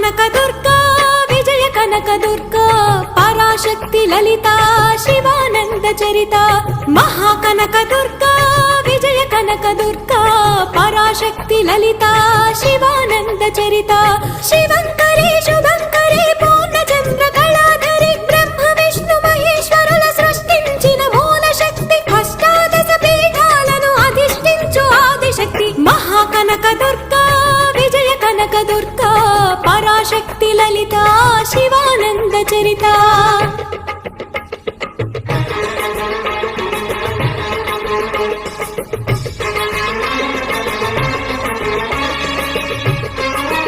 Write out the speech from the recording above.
కనక దుర్గా విజయ కనక దుర్గా పరాశక్తి లలిత శివానంద చరిత మహాకనక దుర్గా విజయ కనక దుర్గా పరాశక్తి లలిత శివానంద చరిత శివంకరి శుభంకరి పూర్ణచంద్ర కళాధరి బ్రహ్మ విష్ణు మహేశ్వరుల సృష్టించిన మూల శక్తి అష్టాదశ పీఠాలను అధిష్ఠించు ఆదిశక్తి మహాకనక దుర్గా విజయ కనక దుర్గా పరాశక్తి లలిత శివానంద చరిత